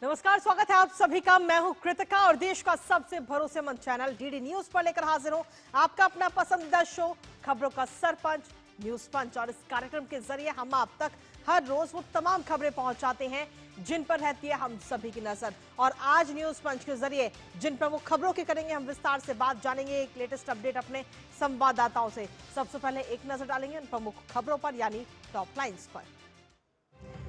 नमस्कार, स्वागत है आप सभी का। मैं हूं कृतिका और देश का सबसे भरोसेमंद चैनल डीडी न्यूज पर लेकर हाजिर हूं आपका अपना पसंदीदा शो खबरों का सरपंच न्यूज पंच। और इस कार्यक्रम के जरिए हम आप तक हर रोज वो तमाम खबरें पहुंचाते हैं जिन पर रहती है हम सभी की नजर। और आज न्यूज पंच के जरिए जिन प्रमुख खबरों की करेंगे हम विस्तार से बात, जानेंगे एक लेटेस्ट अपडेट अपने संवाददाताओं से। सबसे पहले एक नजर डालेंगे उन प्रमुख खबरों पर, यानी टॉप लाइन्स पर।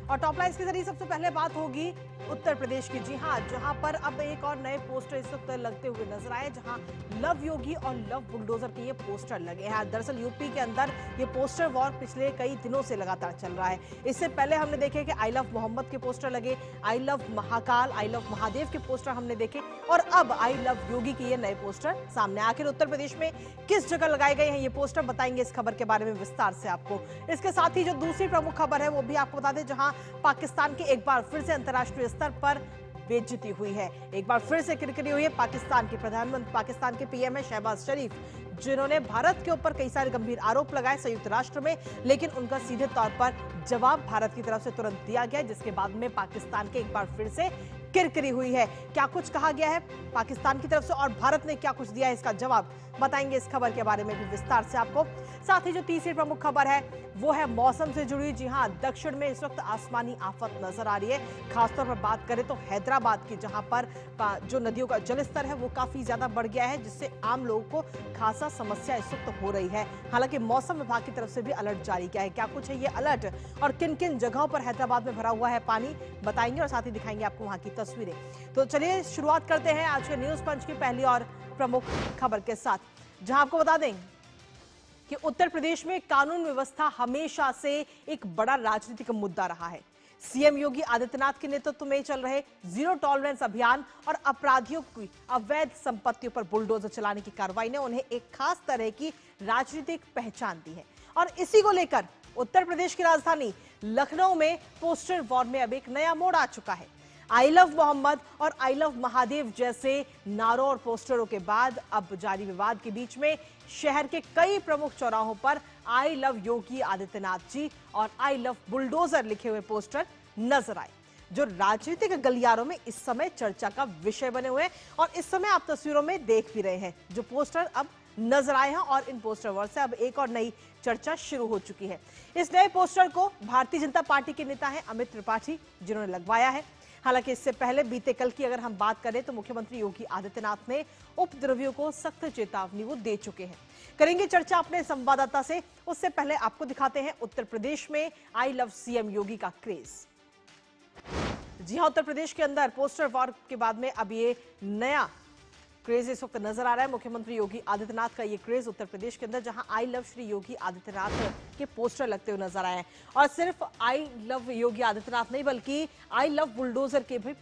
और टॉप लाइन्स के जरिए सबसे पहले बात होगी उत्तर प्रदेश की। जी हां, जहां पर अब एक और नए पोस्टर इस वक्त लगते हुए नजर आए, जहां लव योगी और लव बुलडोजर के ये पोस्टर लगे हैं। दरअसल यूपी के अंदर ये पोस्टर वॉर पिछले कई दिनों से लगातार चल रहा है। इससे पहले हमने देखे कि आई लव मोहम्मद के पोस्टर लगे, I love Mahakal, I love Mahadev के पोस्टर हमने देखे, और अब आई लव योगी के ये नए पोस्टर सामने। आखिर उत्तर प्रदेश में किस जगह लगाए गए हैं ये पोस्टर, बताएंगे इस खबर के बारे में विस्तार से आपको। इसके साथ ही जो दूसरी प्रमुख खबर है वो भी आपको बता दें, जहां पाकिस्तान की एक बार फिर से अंतर्राष्ट्रीय स्तर पर बेइज्जती हुई है। एक बार फिर से किरकिरी हुई है पाकिस्तान के प्रधानमंत्री, पाकिस्तान के पीएम है शहबाज शरीफ, जिन्होंने भारत के ऊपर कई सारे गंभीर आरोप लगाए संयुक्त राष्ट्र में, लेकिन उनका सीधे तौर पर जवाब भारत की तरफ से तुरंत दिया गया, जिसके बाद में पाकिस्तान के एक बार फिर से किरकिरी हुई है। क्या कुछ कहा गया है पाकिस्तान की तरफ से और भारत ने क्या कुछ दिया है, इसका जवाब बताएंगे इस खबर के बारे में भी विस्तार से आपको। साथ ही जो तीसरी प्रमुख खबर है वो है मौसम से जुड़ी। जी हां, दक्षिण में इस वक्त आसमानी आफत नजर आ रही है। खासतौर पर बात करें तो हैदराबाद की, जहां पर जो नदियों का जलस्तर है वो काफी ज्यादा बढ़ गया है, जिससे आम लोगों को खासा समस्या इस वक्त हो रही है। हालांकि मौसम विभाग की तरफ से भी अलर्ट जारी किया है। क्या कुछ है ये अलर्ट और किन किन जगहों पर हैदराबाद में भरा हुआ है पानी, बताएंगे और साथ ही दिखाएंगे आपको वहां की तस्वीरें। तो चलिए शुरुआत करते हैं आज के न्यूज पंच की पहली और प्रमुख खबर के साथ, जहां आपको बता दें कि उत्तर प्रदेश में कानून व्यवस्था हमेशा से एक बड़ा राजनीतिक मुद्दा रहा है। सीएम योगी आदित्यनाथ के नेतृत्व में चल रहे जीरो टॉलरेंस अभियान और अपराधियों की अवैध संपत्तियों पर बुलडोजर चलाने की कार्रवाई ने उन्हें एक खास तरह की राजनीतिक पहचान दी है। और इसी को लेकर उत्तर प्रदेश की राजधानी लखनऊ में पोस्टर वॉर में अब एक नया मोड़ आ चुका है। आई लव मोहम्मद और आई लव महादेव जैसे नारों और पोस्टरों के बाद अब जारी विवाद के बीच में शहर के कई प्रमुख चौराहों पर आई लव योगी आदित्यनाथ जी और आई लव बुलडोजर लिखे हुए पोस्टर नजर आए, जो राजनीतिक गलियारों में इस समय चर्चा का विषय बने हुए हैं। और इस समय आप तस्वीरों में देख भी रहे हैं जो पोस्टर अब नजर आए हैं, और इन पोस्टर वॉर से अब एक और नई चर्चा शुरू हो चुकी है। इस नए पोस्टर को भारतीय जनता पार्टी के नेता हैं अमित त्रिपाठी, जिन्होंने लगवाया है। हालांकि इससे पहले बीते कल की अगर हम बात करें तो मुख्यमंत्री योगी आदित्यनाथ ने उपद्रवियों को सख्त चेतावनी वो दे चुके हैं। करेंगे चर्चा अपने संवाददाता से, उससे पहले आपको दिखाते हैं उत्तर प्रदेश में आई लव सीएम योगी का क्रेज। जी हां, उत्तर प्रदेश के अंदर पोस्टर वॉर के बाद में अब ये नया क्रेज इस वक्त नजर आ रहा है। मुख्यमंत्री योगी आदित्यनाथ का ये क्रेज उत्तर प्रदेश के अंदर, जहां आई लव श्री योगी आदित्यनाथ के पोस्टर लगते हुए नजर आए हैं। और सिर्फ आई लव योगी आदित्यनाथ नहीं, बल्कि आई लव बुलडोजर के भी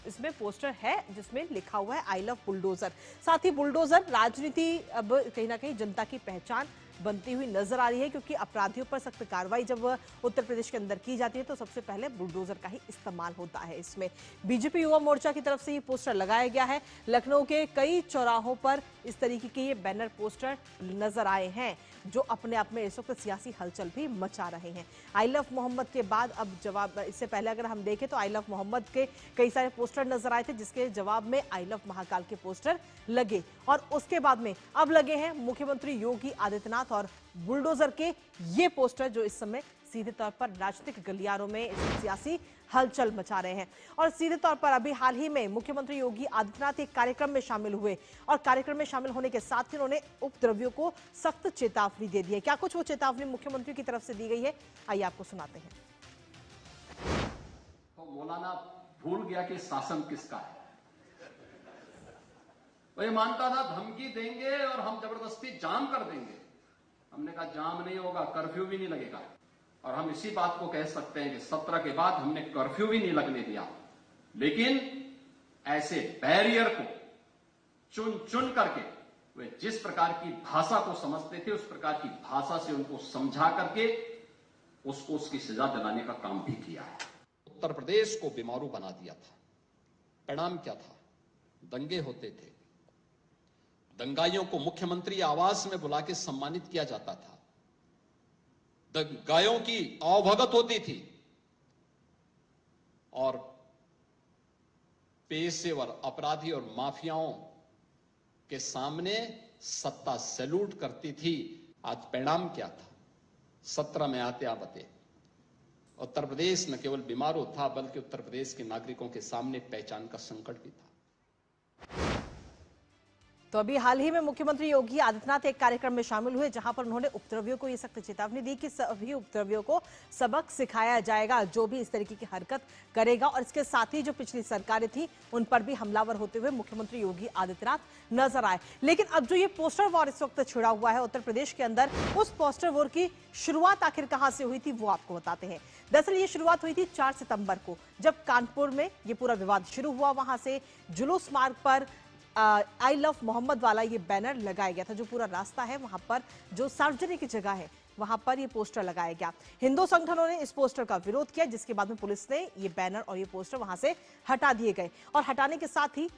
इसमें पोस्टर है, जिसमें लिखा हुआ है आई लव बुलडोजर। साथ ही बुलडोजर राजनीति अब कहीं ना कहीं जनता की पहचान बनती हुई नजर आ रही है, क्योंकि अपराधियों पर सख्त कार्रवाई जब उत्तर प्रदेश के अंदर की जाती है तो सबसे पहले बुलडोजर का ही इस्तेमाल होता है। इसमें बीजेपी युवा मोर्चा की तरफ से ये पोस्टर लगाया गया है। लखनऊ के कई चौराहों पर इस तरीके के ये बैनर पोस्टर नजर आए हैं, जो अपने आप में इस वक्त सियासी हलचल भी मचा रहे हैं। आई लव मोहम्मद के बाद अब जवाब, इससे पहले अगर हम देखें तो आई लव मोहम्मद के कई सारे पोस्टर नजर आए थे, जिसके जवाब में आई लव महाकाल के पोस्टर लगे, और उसके बाद में अब लगे हैं मुख्यमंत्री योगी आदित्यनाथ और बुलडोजर के ये पोस्टर, जो इस समय सीधे तौर पर राजनीतिक गलियारों में सियासी हलचल मचा रहे हैं। और सीधे तौर पर अभी हाल ही में मुख्यमंत्री योगी आदित्यनाथ एक कार्यक्रम में शामिल हुए, और कार्यक्रम में शामिल होने के साथ ही उन्होंने उपद्रवियों को सख्त चेतावनी दे दी है। क्या कुछ वो चेतावनी मुख्यमंत्री की तरफ से दी गई है, आइए आपको सुनाते हैं। तो मौलाना भूल गया कि शासन किसका है। वो ये मानता था धमकी देंगे और हम जबरदस्ती जाम कर देंगे। हमने कहा जाम नहीं होगा, कर्फ्यू भी नहीं लगेगा। और हम इसी बात को कह सकते हैं कि 17 के बाद हमने कर्फ्यू भी नहीं लगने दिया, लेकिन ऐसे बैरियर को चुन चुन करके वे जिस प्रकार की भाषा को समझते थे उस प्रकार की भाषा से उनको समझा करके उसको उसकी सजा दिलाने का काम भी किया है। उत्तर प्रदेश को बीमारू बना दिया था। परिणाम क्या था? दंगे होते थे, दंगाइयों को मुख्यमंत्री आवास में बुला के सम्मानित किया जाता था, दंगाइयों की आवभगत होती थी, और पेशेवर अपराधी और माफियाओं के सामने सत्ता सैल्यूट करती थी। आज परिणाम क्या था? 17 में आते आते उत्तर प्रदेश न केवल बीमारू था, बल्कि उत्तर प्रदेश के नागरिकों के सामने पहचान का संकट भी था। तो अभी हाल ही में मुख्यमंत्री योगी आदित्यनाथ एक कार्यक्रम में शामिल हुए, जहां पर उन्होंने उपद्रवियों को ये सख्त चेतावनी दी कि सभी उपद्रवियों को सबक सिखाया जाएगा जो भी इस तरीके की हरकत करेगा। और इसके साथ ही जो पिछली सरकारें थी उन पर भी हमलावर होते हुए मुख्यमंत्री योगी आदित्यनाथ नजर आए। लेकिन अब जो ये पोस्टर वॉर इस वक्त छिड़ा हुआ है उत्तर प्रदेश के अंदर, उस पोस्टर वॉर की शुरुआत आखिर कहां से हुई थी वो आपको बताते हैं। दरअसल ये शुरुआत हुई थी 4 सितंबर को, जब कानपुर में ये पूरा विवाद शुरू हुआ। वहां से जुलूस मार्ग पर आई लव मोहम्मद वाला ये बैनर लगाया गया था। जो पूरा रास्ता है वहां पर, जो सार्वजनिक जगह है वहां पर ये पोस्टर लगाया गया। हिंदू संगठनों ने इस पोस्टर का विरोध किया, जिसके बाद में पुलिस ने ये बैनर और ये पोस्टर वहां से हटा दिए गए। और हटाने के साथ ही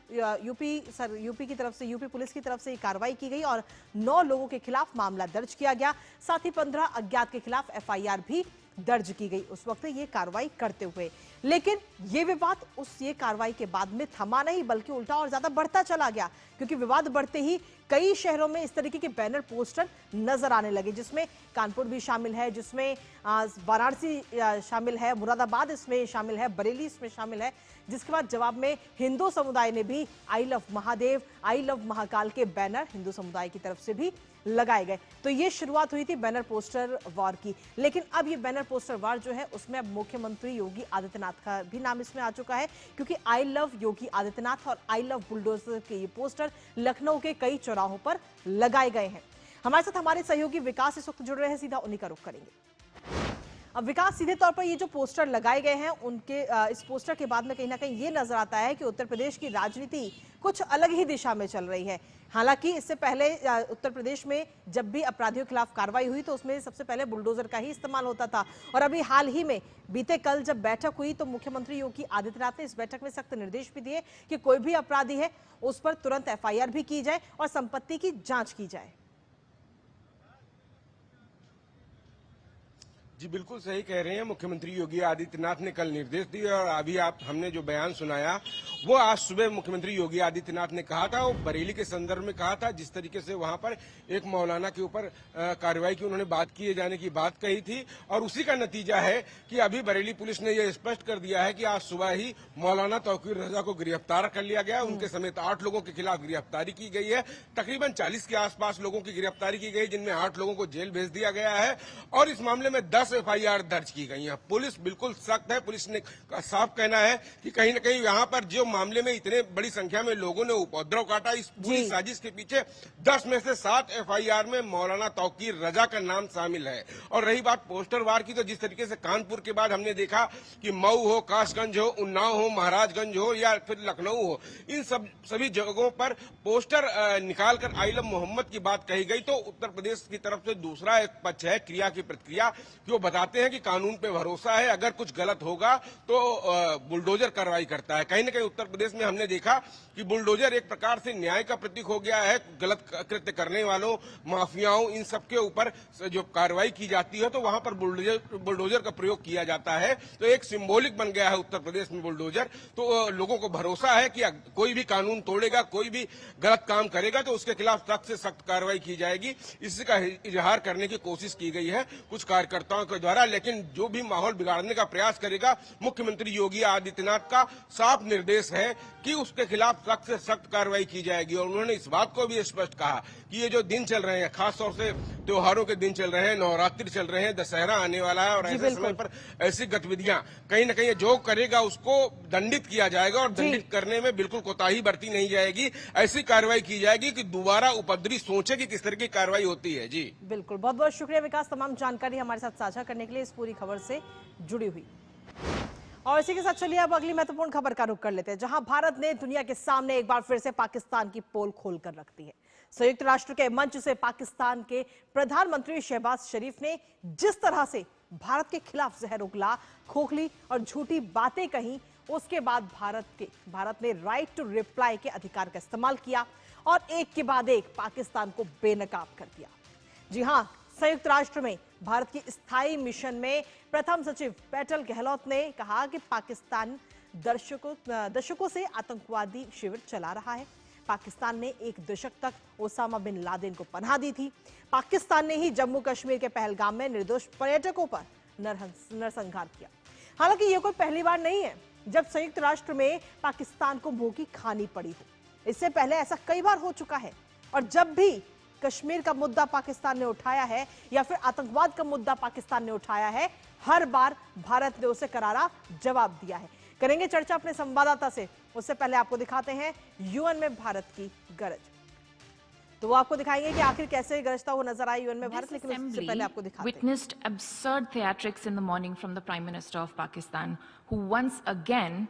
यूपी की तरफ से, यूपी पुलिस की तरफ से ये कार्रवाई की गई और 9 लोगों के खिलाफ मामला दर्ज किया गया। साथ ही 15 अज्ञात के खिलाफ FIR भी दर्ज की गई उस वक्त ये कार्रवाई करते हुए। लेकिन ये विवाद ये कार्रवाई के बाद में थमा नहीं, बल्कि उल्टा और ज्यादा बढ़ता चला गया, क्योंकि विवाद बढ़ते ही कई शहरों में इस तरीके के बैनर पोस्टर नजर आने लगे, जिसमें कानपुर भी शामिल है, जिसमें वाराणसी शामिल है, मुरादाबाद इसमें शामिल है, बरेली इसमें शामिल है। जिसके बाद जवाब में हिंदू समुदाय ने भी I love Mahadev, I love Mahakal के बैनर हिंदू समुदाय की तरफ से भी लगाए गए। तो ये शुरुआत हुई थी बैनर पोस्टर वॉर की। लेकिन अब ये बैनर पोस्टर वॉर जो है उसमें अब मुख्यमंत्री योगी आदित्यनाथ का भी नाम इसमें आ चुका है, क्योंकि आई लव योगी आदित्यनाथ और आई लव बुलडोजर के ये पोस्टर लखनऊ के कई चौराहों पर लगाए गए हैं। हमारे साथ हमारे सहयोगी विकास इस वक्त जुड़ रहे हैं, सीधा उन्हीं का रुख करेंगे। अब विकास, सीधे तौर पर ये जो पोस्टर लगाए गए हैं उनके इस पोस्टर के बाद में कहीं ना कहीं ये नजर आता है कि उत्तर प्रदेश की राजनीति कुछ अलग ही दिशा में चल रही है। हालांकि इससे पहले उत्तर प्रदेश में जब भी अपराधियों के खिलाफ कार्रवाई हुई तो उसमें सबसे पहले बुलडोजर का ही इस्तेमाल होता था। और अभी हाल ही में बीते कल जब बैठक हुई तो मुख्यमंत्री योगी आदित्यनाथ ने इस बैठक में सख्त निर्देश भी दिए कि कोई भी अपराधी है उस पर तुरंत FIR भी की जाए और संपत्ति की जांच की जाए। जी बिल्कुल सही कह रहे हैं। मुख्यमंत्री योगी आदित्यनाथ ने कल निर्देश दिए और अभी हमने जो बयान सुनाया वो आज सुबह मुख्यमंत्री योगी आदित्यनाथ ने कहा था, वो बरेली के संदर्भ में कहा था। जिस तरीके से वहां पर एक मौलाना के ऊपर कार्रवाई की उन्होंने बात किए जाने की बात कही थी, और उसी का नतीजा है कि अभी बरेली पुलिस ने यह स्पष्ट कर दिया है कि आज सुबह ही मौलाना तौकीर रजा को गिरफ्तार कर लिया गया। उनके समेत 8 लोगों के खिलाफ गिरफ्तारी की गई है। तकरीबन 40 के आसपास लोगों की गिरफ्तारी की गई, जिनमें 8 लोगों को जेल भेज दिया गया है और इस मामले में 10 FIR दर्ज की गई है। पुलिस बिल्कुल सख्त है। पुलिस ने साफ कहना है कि कहीं न कहीं यहाँ पर जो मामले में इतने बड़ी संख्या में लोगों ने उपद्रव काटा, इस पूरी साजिश के पीछे 10 में से 7 FIR में मौलाना तौकीर रजा का नाम शामिल है। और रही बात पोस्टर वार की, तो जिस तरीके से कानपुर के बाद हमने देखा कि मऊ हो, कासगंज हो, उन्नाव हो, महाराजगंज हो या फिर लखनऊ हो, इन सभी जगहों पर पोस्टर निकालकर आई लव मोहम्मद की बात कही गई। तो उत्तर प्रदेश की तरफ से दूसरा एक पक्ष है क्रिया की प्रतिक्रिया, कि वो बताते हैं कि कानून पे भरोसा है, अगर कुछ गलत होगा तो बुलडोजर कार्रवाई करता है। कहीं न कहीं उत्तर प्रदेश में हमने देखा कि बुलडोजर एक प्रकार से न्याय का प्रतीक हो गया है। गलत कृत्य करने वालों, माफियाओं, इन सबके ऊपर जो कार्रवाई की जाती है तो वहां पर बुलडोजर का प्रयोग किया जाता है। तो एक सिंबॉलिक बन गया है उत्तर प्रदेश में बुलडोजर। तो लोगों को भरोसा है कि कोई भी कानून तोड़ेगा, कोई भी गलत काम करेगा तो उसके खिलाफ सख्त से सख्त कार्रवाई की जाएगी। इसका इजहार करने की कोशिश की गई है कुछ कार्यकर्ताओं के द्वारा। लेकिन जो भी माहौल बिगाड़ने का प्रयास करेगा, मुख्यमंत्री योगी आदित्यनाथ का साफ निर्देश है कि उसके खिलाफ सख्त से सख्त कार्रवाई की जाएगी। और उन्होंने इस बात को भी स्पष्ट कहा कि ये जो दिन चल रहे हैं, खासतौर से त्योहारों के दिन चल रहे हैं, नवरात्रि चल रहे हैं, दशहरा आने वाला है, और ऐसे समय पर ऐसी गतिविधियां कहीं न कहीं जो करेगा उसको दंडित किया जाएगा और दंडित करने में बिल्कुल कोताही बरती नहीं जाएगी। ऐसी कार्रवाई की जाएगी कि दोबारा उपद्रवी सोचे कि किस तरह की कार्रवाई होती है। जी बिल्कुल, बहुत बहुत शुक्रिया विकास, तमाम जानकारी हमारे साथ साझा करने के लिए, इस पूरी खबर से जुड़ी हुई। और इसी के साथ चलिए अब अगली महत्वपूर्ण खबर का रुख कर लेते हैं, जहां भारत ने दुनिया के सामने एक बार फिर से पाकिस्तान की पोल खोलकर रख दी है। संयुक्त राष्ट्र के मंच से पाकिस्तान के प्रधानमंत्री शहबाज शरीफ ने जिस तरह से भारत के खिलाफ जहर उगला, खोखली और झूठी बातें कही, उसके बाद भारत ने राइट टू रिप्लाई के अधिकार का इस्तेमाल किया और एक के बाद एक पाकिस्तान को बेनकाब कर दिया। जी हां, संयुक्त राष्ट्र में भारत की स्थायी मिशन में प्रथम सचिव पेटल गहलोत ने कहा कि पाकिस्तान दशकों से आतंकवादी शिविर चला रहा है। पाकिस्तान ने एक दशक तक ओसामा बिन लादेन को पनाह दी थी। पाकिस्तान ने ही जम्मू कश्मीर के पहलगाम में निर्दोष पर्यटकों पर नरसंहार किया। हालांकि यह कोई पहली बार नहीं है जब संयुक्त राष्ट्र में पाकिस्तान को मुंह की खानी पड़ी हो। इससे पहले ऐसा कई बार हो चुका है और जब भी कश्मीर का मुद्दा पाकिस्तान ने उठाया है या फिर आतंकवाद का मुद्दा पाकिस्तान ने उठाया है, हर बार भारत ने उसे करारा जवाब दिया है। करेंगे चर्चा अपने संवाददाता से, उससे पहले आपको दिखाते हैं यूएन में भारत की गरज। तो वो आपको दिखाएंगे कि आखिर कैसे गरजता हुआ नजर आया यूएन में भारत, लेकिन उससे पहले आपको दिखाते हैं। Witnessed absurd theatrics in the morning from the Prime Minister of Pakistan, who once again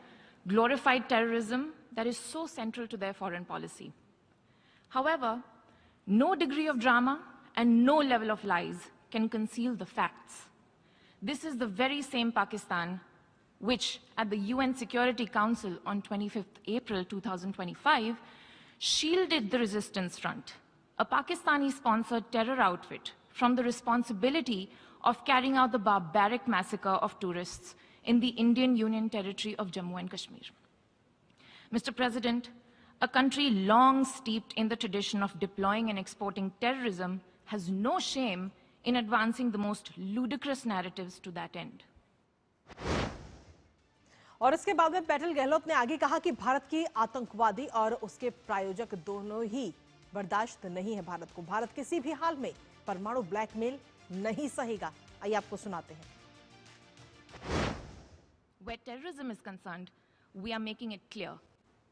glorified terrorism that is so central to their foreign policy. However, no degree of drama and no level of lies can conceal the facts. This is the very same Pakistan which, at the UN Security Council on 25th April 2025, shielded the resistance front, a Pakistani-sponsored terror outfit, from the responsibility of carrying out the barbaric massacre of tourists in the Indian Union territory of Jammu and Kashmir. Mr. President, a country long steeped in the tradition of deploying and exporting terrorism has no shame in advancing the most ludicrous narratives to that end. और इसके बाद में पैटेल गहलोत ने आगे कहा कि भारत की आतंकवादी और उसके प्रायोजक दोनों ही बर्दाश्त नहीं है भारत को। भारत किसी भी हाल में परमाणु ब्लैकमेल नहीं सहेगा। आइए आपको सुनाते हैं। Where terrorism is concerned, we are making it clear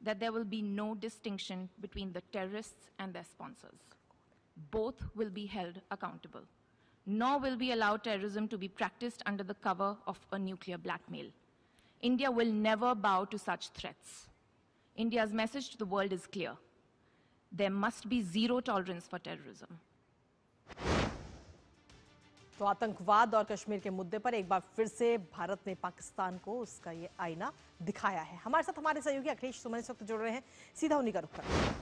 that there will be no distinction between the terrorists and their sponsors. Both will be held accountable. Nor will we allow terrorism to be practiced under the cover of a nuclear blackmail. India will never bow to such threats. India's message to the world is clear. There must be zero tolerance for terrorism. तो आतंकवाद और कश्मीर के मुद्दे पर एक बार फिर से भारत ने पाकिस्तान को उसका ये आईना दिखाया है। हमारे साथ हमारे सहयोगी अखिलेश सुमन इस वक्त जुड़ रहे हैं, सीधा उन्हीं का रुख करें।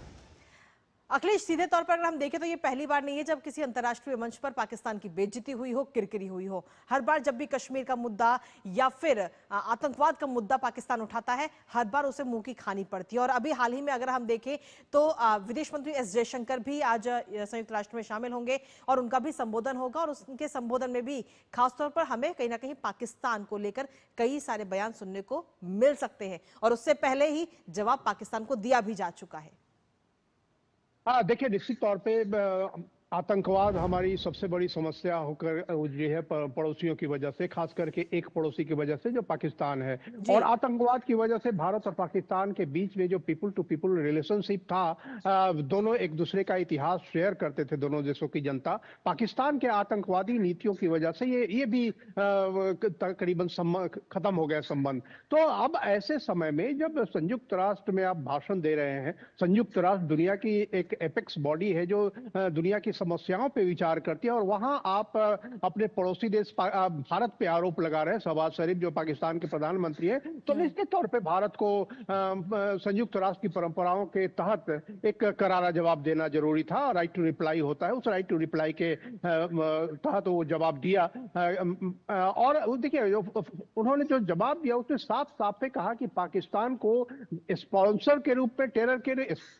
अखिलेश, सीधे तौर पर अगर हम देखें तो ये पहली बार नहीं है जब किसी अंतर्राष्ट्रीय मंच पर पाकिस्तान की बेइज्जती हुई हो, किरकिरी हुई हो। हर बार जब भी कश्मीर का मुद्दा या फिर आतंकवाद का मुद्दा पाकिस्तान उठाता है, हर बार उसे मुंह की खानी पड़ती है। और अभी हाल ही में अगर हम देखें तो विदेश मंत्री एस जयशंकर भी आज संयुक्त राष्ट्र में शामिल होंगे और उनका भी संबोधन होगा और उनके संबोधन में भी खासतौर पर हमें कहीं ना कहीं पाकिस्तान को लेकर कई सारे बयान सुनने को मिल सकते हैं और उससे पहले ही जवाब पाकिस्तान को दिया भी जा चुका है। देखिए, निश्चित तौर पे आतंकवाद हमारी सबसे बड़ी समस्या होकर उभरी है पड़ोसियों की वजह से, खास करके एक पड़ोसी की वजह से जो पाकिस्तान है। और आतंकवाद की वजह से भारत और पाकिस्तान के बीच में जो पीपल टू पीपल रिलेशनशिप था, दोनों एक दूसरे का इतिहास शेयर करते थे, दोनों देशों की जनता। पाकिस्तान के आतंकवादी नीतियों की वजह से ये भी तकरीबन खत्म हो गया संबंध। तो अब ऐसे समय में जब संयुक्त राष्ट्र में आप भाषण दे रहे हैं, संयुक्त राष्ट्र दुनिया की एक एपेक्स बॉडी है जो दुनिया की समस्याओं पे विचार करती है, और वहां आप अपने पड़ोसी देश भारत पे आरोप लगा रहे हैं, शहबाज शरीफ जो पाकिस्तान के प्रधानमंत्री हैं। तो निश्चित तौर पे भारत को संयुक्त राष्ट्र की परंपराओं के तहत एक करारा जवाब देना जरूरी था। राइट टू रिप्लाई होता है, उस राइट टू रिप्लाई के तहत वो जवाब दिया। और देखिए, उन्होंने जो जवाब दिया उसमें साफ साफ पे कहा कि पाकिस्तान को स्पॉन्सर के रूप में टेरर के,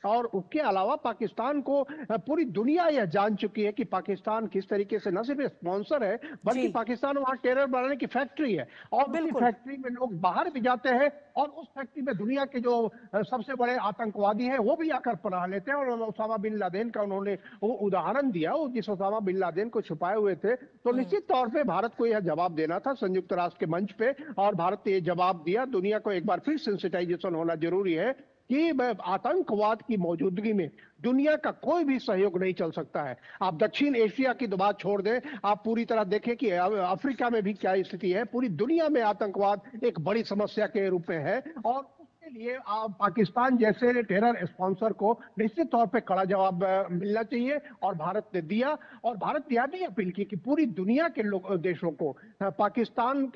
और उसके अलावा पाकिस्तान को पूरी दुनिया यह जान चुकी है कि पाकिस्तान किस तरीके से न सिर्फ स्पॉन्सर है बल्कि पाकिस्तान वहां टेरर बनाने की फैक्ट्री है। और उस फैक्ट्री में लोग बाहर भी जाते हैं और उस फैक्ट्री में दुनिया के जो सबसे बड़े आतंकवादी हैं वो भी आकर पनाह लेते हैं। और ओसामा बिन लादेन का उन्होंने वो उदाहरण दिया, वो जिस ओसामा बिन लादेन को छुपाए हुए थे। तो निश्चित तौर पे भारत को यह जवाब देना था संयुक्त राष्ट्र के मंच पे, और भारत ने यह जवाब दिया। दुनिया को एक बार फिर सेंसिटाइजेशन होना जरूरी है कि आतंकवाद की मौजूदगी में दुनिया का कोई भी सहयोग नहीं चल सकता है। आप दक्षिण एशिया की तो बात छोड़ दें, आप पूरी तरह देखें कि अफ्रीका में भी क्या स्थिति है। पूरी दुनिया में आतंकवाद एक बड़ी समस्या के रूप में है, और उसके लिए पाकिस्तान जैसे टेरर स्पॉन्सर को निश्चित तौर पे कड़ा जवाब मिलना चाहिए, और भारत ने दिया। और भारत ने यह भी अपील की कि पूरी दुनिया के देशों को पाकिस्तान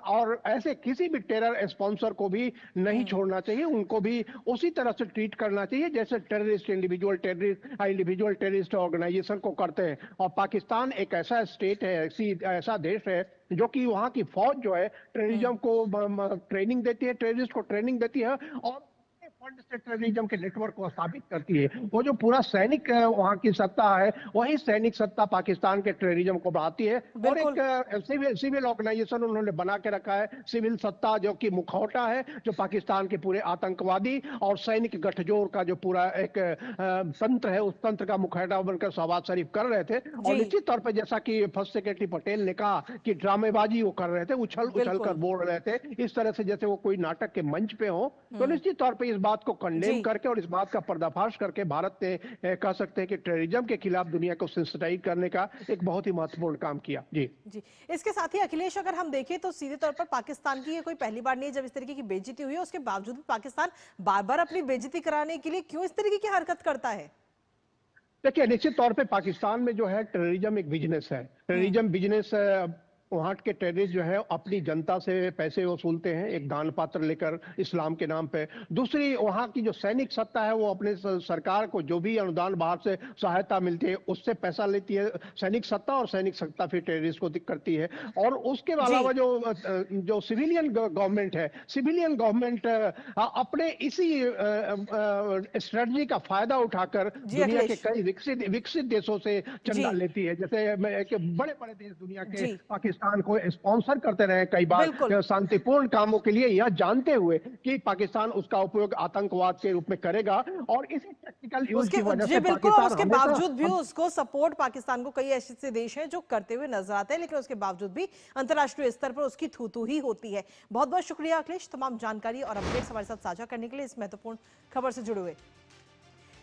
और ऐसे किसी भी टेरर स्पॉन्सर को भी नहीं छोड़ना चाहिए, उनको भी उसी तरह से ट्रीट करना चाहिए जैसे टेररिस्ट इंडिविजुअल टेररिस्ट ऑर्गेनाइजेशन को करते हैं। और पाकिस्तान एक ऐसा स्टेट है, ऐसा देश है जो कि वहां की फौज जो है टेररिज्म को ट्रेनिंग देती है, टेररिस्ट को ट्रेनिंग देती है और फंड से टेररिज्म के नेटवर्क को स्थापित करती है। वो जो पूरा सैनिक वहां की सत्ता है, वही सैनिक सत्ता पाकिस्तान के टेररिज्म को बढ़ाती है। और एक सिविल ऑर्गेनाइजेशन उन्होंने बना के रखा है, सिविल सत्ता, जो कि मुखौटा है, जो पाकिस्तान के पूरे आतंकवादी और सैनिक गठजोड़ का जो पूरा एक तंत्र है, उस तंत्र का मुखौटा बनकर शहबाज शरीफ कर रहे थे। और निश्चित तौर पर जैसा कि फर्स्ट सेक्रेटरी पटेल ने कहा कि ड्रामेबाजी वो कर रहे थे, उछल कर बोल रहे थे, इस तरह से जैसे वो कोई नाटक के मंच पे हो। तो निश्चित तौर पर इस बात को कंडेम करके और इस बात का पर्दाफाश करके भारत ने कह सकते हैं कि टेररिज्म के खिलाफ दुनिया को सेंसिटाइज करने का एक बहुत ही महत्वपूर्ण काम किया। जी जी, इसके साथ ही अखिलेश, अगर हम देखें तो सीधे तौर पर पाकिस्तान की ये कोई पहली बार नहीं है जब इस तरीके की बेइज्जती हुई है। उसके बावजूद भी पाकिस्तान बार बार अपनी बेइज्जती कराने के लिए क्यों इस तरीके की हरकत करता है? देखिए, निश्चित तौर पे पाकिस्तान में जो है टेररिज्म एक बिजनेस है। टेररिज्म बिजनेस, वहाँ के टेररिस्ट जो है अपनी जनता से पैसे वसूलते हैं एक दान पात्र लेकर इस्लाम के नाम पे। दूसरी, वहाँ की जो सैनिक सत्ता है वो अपने सरकार को जो भी अनुदान बाहर से सहायता मिलती है उससे पैसा लेती है सैनिक सत्ता, और सैनिक सत्ता फिर टेररिस्ट को करती है। और उसके अलावा जो सिविलियन गवर्नमेंट है, सिविलियन गवर्नमेंट अपने इसी स्ट्रेटजी का फायदा उठाकर दुनिया के कई विकसित देशों से चंदा लेती है। जैसे बड़े बड़े देश दुनिया के पाकिस्तान को स्पॉन्सर करते रहे कई बार शांतिपूर्ण कामों के लिए, यह जानते हुए कि पाकिस्तान उसका उपयोग आतंकवाद के रूप में करेगा। और इसी टेक्निकल यूज की वजह से पाकिस्तान, उसके बावजूद भी उसको सपोर्ट पाकिस्तान को कई ऐसे देश हैं जो करते हुए नजर आते हैं, लेकिन उसके बावजूद भी अंतर्राष्ट्रीय स्तर पर उसकी थू ही होती है। बहुत बहुत शुक्रिया अखिलेश, तमाम जानकारी और अपडेट्स हमारे साथ साझा करने के लिए, इस महत्वपूर्ण खबर से जुड़े हुए।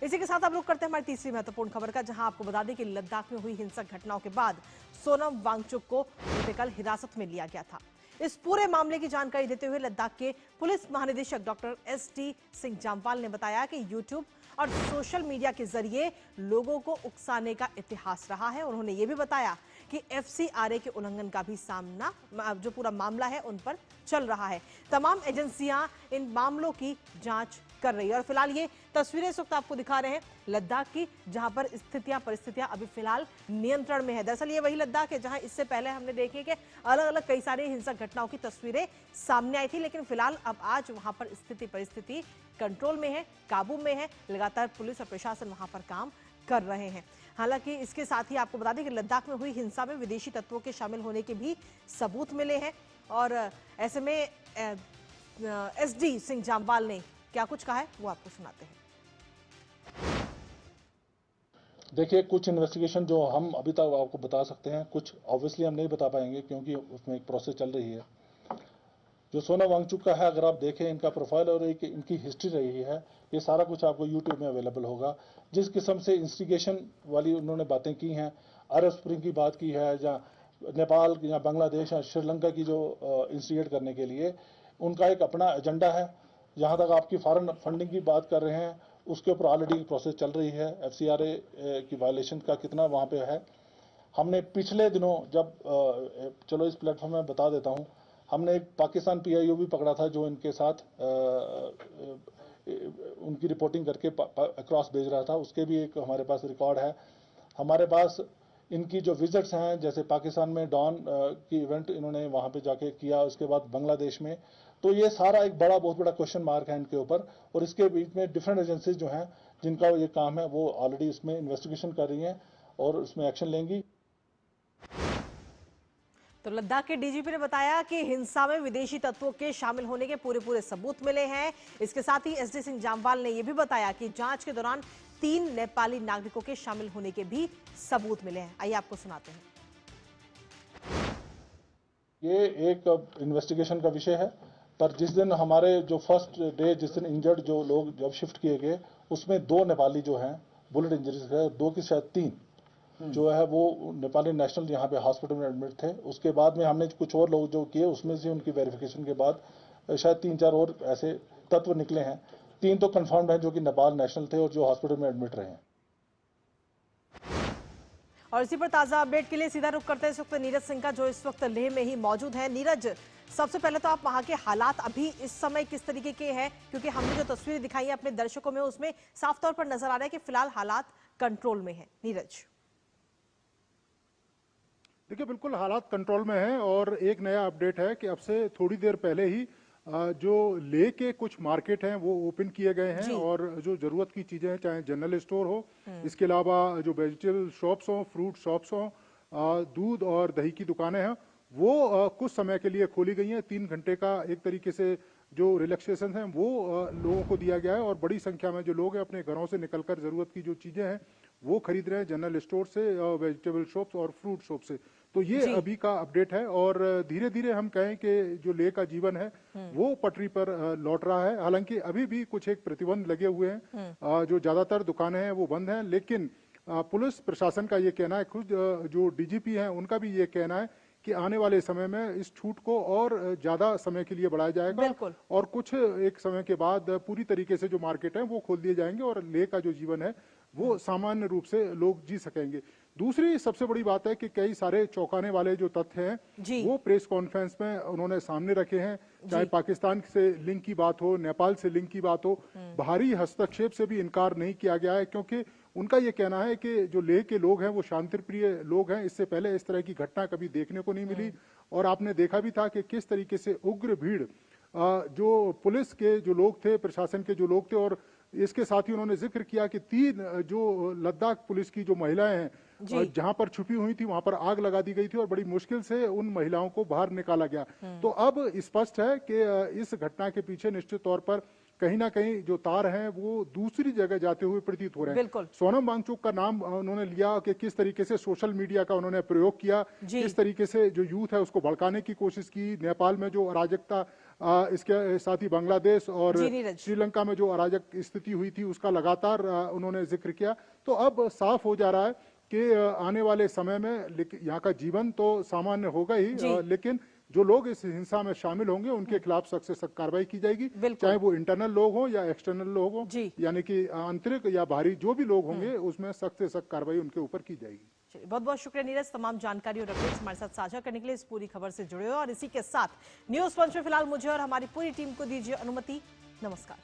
इसी के साथ आप लोग करते हैं हमारी तीसरी महत्वपूर्ण खबर का, जहां आपको बता दें कि लद्दाख में हुई हिंसक घटनाओं के बाद सोनम वांगचुक को कल हिरासत में लिया गया था। इस पूरे मामले की जानकारी देते हुए लद्दाख के पुलिस महानिदेशक डॉक्टर एसडी सिंह जामवाल ने बताया कि यूट्यूब और सोशल मीडिया के जरिए लोगों को उकसाने का इतिहास रहा है। उन्होंने ये भी बताया कि एफसीआरए के उल्लंघन का भी सामना, जो पूरा मामला है, उन पर चल रहा है। तमाम एजेंसियां इन मामलों की जांच कर रही है। और फिलहाल ये तस्वीरें इस वक्त आपको दिखा रहे हैं लद्दाख की, जहां पर परिस्थितियां अभी फिलहाल नियंत्रण में है। दरअसल ये वही लद्दाख है जहां इससे पहले हमने देखे कि अलग अलग कई सारी हिंसक घटनाओं की तस्वीरें सामने आई थी, लेकिन फिलहाल अब आज वहां पर परिस्थिति कंट्रोल में है, काबू में है। लगातार पुलिस और प्रशासन वहां पर काम कर रहे हैं। हालांकि इसके साथ ही आपको बता दें कि लद्दाख में हुई हिंसा में विदेशी तत्वों के शामिल होने के भी सबूत मिले हैं। और ऐसे में एसडी सिंह जामवाल ने क्या कुछ कहा है वो आपको सुनाते हैं। देखिए, कुछ इन्वेस्टिगेशन जो हम अभी तक आपको बता सकते हैं, कुछ ऑब्वियसली हम नहीं बता पाएंगे क्योंकि उसमें एक प्रोसेस चल रही है। जो सोनम वांगचुक का है, अगर आप देखें इनका प्रोफाइल और एक इनकी हिस्ट्री रही है, ये सारा कुछ आपको यूट्यूब में अवेलेबल होगा। जिस किस्म से इंस्टिगेशन वाली उन्होंने बातें की हैं, अरब स्प्रिंग की बात की है, या नेपाल या बांग्लादेश या श्रीलंका की जो इंस्टिगेट करने के लिए उनका एक अपना एजेंडा है। जहाँ तक आपकी फॉरेन फंडिंग की बात कर रहे हैं, उसके ऊपर ऑलरेडी प्रोसेस चल रही है। एफसीआरए की वायलेशन का कितना वहाँ पे है। हमने पिछले दिनों जब चलो इस प्लेटफॉर्म में बता देता हूँ, हमने एक पाकिस्तान पीआईओ भी पकड़ा था जो इनके साथ उनकी रिपोर्टिंग करके अक्रॉस भेज रहा था। उसके भी एक हमारे पास रिकॉर्ड है। हमारे पास इनकी जो विजिट्स हैं, जैसे पाकिस्तान में डॉन की इवेंट इन्होंने वहाँ पे जाके किया, उसके बाद बांग्लादेश में, तो ये सारा एक बहुत बड़ा क्वेश्चन मार्क है इनके ऊपर। और इसके बीच में डिफरेंट एजेंसीज जो हैं जिनका ये काम है वो ऑलरेडी इसमें इन्वेस्टिगेशन कर रही हैं और उसमें एक्शन लेंगी। तो लद्दाख के डीजीपी ने बताया कि हिंसा में विदेशी तत्वों के शामिल होने के पूरे सबूत मिले हैं। इसके साथ ही एसडी सिंह जामवाल ने यह भी बताया कि जांच के दौरान 3 नेपाली नागरिकों के शामिल होने के भी सबूत मिले हैं। आइए आपको सुनाते हैं। ये एक इन्वेस्टिगेशन का विषय है, पर जिस दिन हमारे जो फर्स्ट डे जिस दिन इंजर्ड जो लोग जब शिफ्ट किए गए, उसमें 2 नेपाली जो हैं बुलेट इंजरीज है, 2 की शायद 3 जो है वो नेपाली नेशनल यहाँ पे हॉस्पिटल में एडमिट थे। उसके बाद में हमने कुछ और लोग जो किए, उसमें से उनकी वेरिफिकेशन के बाद शायद 3-4 और ऐसे तत्व निकले हैं। 3 तो कंफर्म्ड हैं जो कि नेपाल नेशनल थे और जो हॉस्पिटल में एडमिट रहे हैं। और इसी पर ताजा अपडेट के लिए सीधा रुख करते हैं इस वक्त नीरज सिंह का, जो इस वक्त लेह में ही मौजूद है। नीरज, सबसे पहले तो आप वहां के हालात अभी इस समय किस तरीके के हैं, क्योंकि हमने जो तस्वीरें दिखाई है अपने दर्शकों में उसमें साफ तौर पर नजर आ रहा है कि फिलहाल हालात कंट्रोल में है। नीरज। देखिए बिल्कुल हालात कंट्रोल में हैं और एक नया अपडेट है कि अब से थोड़ी देर पहले ही जो लेह के कुछ मार्केट हैं वो ओपन किए गए हैं और जो जरूरत की चीजें हैं, चाहे जनरल स्टोर हो, इसके अलावा जो वेजिटेबल शॉप्स हो, फ्रूट शॉप्स हो, दूध और दही की दुकानें हैं, वो कुछ समय के लिए खोली गई हैं। 3 घंटे का एक तरीके से जो रिलैक्सेशन है वो लोगों को दिया गया है और बड़ी संख्या में जो लोग हैं अपने घरों से निकलकर जरूरत की जो चीजें हैं वो खरीद रहे हैं जनरल स्टोर से, वेजिटेबल शॉप्स और फ्रूट शॉप से। तो ये अभी का अपडेट है और धीरे धीरे हम कहें कि जो लेह का जीवन है वो पटरी पर लौट रहा है। हालांकि अभी भी कुछ एक प्रतिबंध लगे हुए हैं, जो ज्यादातर दुकानें हैं वो बंद हैं, लेकिन पुलिस प्रशासन का ये कहना है, खुद जो डीजीपी हैं उनका भी ये कहना है कि आने वाले समय में इस छूट को और ज्यादा समय के लिए बढ़ाया जाएगा और कुछ एक समय के बाद पूरी तरीके से जो मार्केट है वो खोल दिए जाएंगे और लेह का जो जीवन है वो सामान्य रूप से लोग जी सकेंगे। दूसरी सबसे बड़ी बात है कि कई सारे चौंकाने वाले जो तथ्य हैं वो प्रेस कॉन्फ्रेंस में उन्होंने सामने रखे हैं, चाहे पाकिस्तान से लिंक की बात हो, नेपाल से लिंक की बात हो, बाहरी हस्तक्षेप से भी इनकार नहीं किया गया है, क्योंकि उनका ये कहना है कि जो लेह के लोग हैं वो शांतिप्रिय लोग हैं, इससे पहले इस तरह की घटना कभी देखने को नहीं मिली और आपने देखा भी था कि किस तरीके से उग्र भीड़ जो पुलिस के जो लोग थे, प्रशासन के जो लोग थे, और इसके साथ ही उन्होंने जिक्र किया कि 3 जो लद्दाख पुलिस की जो महिलाएं हैं जहां पर छुपी हुई थी वहां पर आग लगा दी गई थी और बड़ी मुश्किल से उन महिलाओं को बाहर निकाला गया। तो अब स्पष्ट है कि इस घटना के पीछे निश्चित तौर पर कहीं ना कहीं जो तार हैं वो दूसरी जगह जाते हुए प्रतीत हो रहे हैं। सोनम वांगचुक का नाम उन्होंने लिया कि किस तरीके से सोशल मीडिया का उन्होंने प्रयोग किया, किस तरीके से जो यूथ है उसको भड़काने की कोशिश की, नेपाल में जो अराजकता, इसके साथ ही बांग्लादेश और श्रीलंका में जो अराजक स्थिति हुई थी उसका लगातार उन्होंने जिक्र किया। तो अब साफ हो जा रहा है कि आने वाले समय में यहाँ का जीवन तो सामान्य होगा ही, लेकिन जो लोग इस हिंसा में शामिल होंगे उनके खिलाफ सख्त से सख्त कार्रवाई की जाएगी, चाहे वो इंटरनल लोग हो या एक्सटर्नल लोग हो, यानी कि आंतरिक या बाहरी जो भी लोग होंगे उसमें सख्त से सख्त कार्रवाई उनके ऊपर की जाएगी। बहुत बहुत शुक्रिया नीरज, तमाम जानकारी और अपडेट्स हमारे साथ साझा करने के लिए, इस पूरी खबर से जुड़े हो। और इसी के साथ न्यूज पंच में फिलहाल मुझे और हमारी पूरी टीम को दीजिए अनुमति। नमस्कार।